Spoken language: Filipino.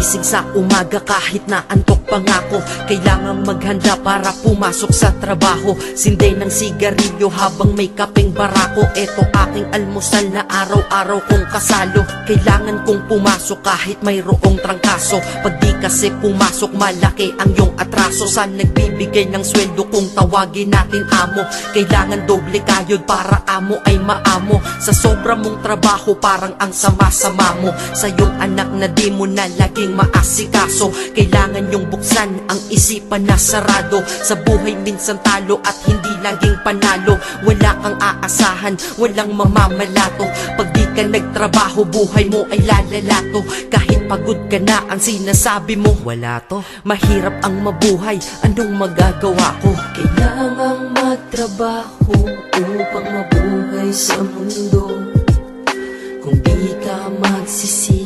Gising sa umaga kahit na antok pa nga ako, kailangan maghanda para pumasok sa trabaho. Sinday ng sigarilyo habang may kapeng barako. Eto aking almusal na araw-araw kong kasalo. Kailangan kong pumasok kahit mayroong trangkaso. Pag di kasi pumasok malaki ang iyong atraso. Sa nagbibigay ng sweldo kung tawagin natin amo, kailangan doble kayod para amo ay maamo. Sa sobra mong trabaho parang ang sama-sama mo. Sa iyong anak na di mo na laging maasikaso, kailangan yung buksan ang isipan na sarado. Sa buhay minsan talo at hindi laging panalo. Wala kang aasahan, walang mamamalato. Pag di ka nagtrabaho buhay mo ay lalalato. Kahit pagod ka na ang sinasabi mo, wala to, mahirap ang mabuhay, anong magagawa ko? Kailangang magtrabaho upang mabuhay sa mundo. Kung di ka magsisi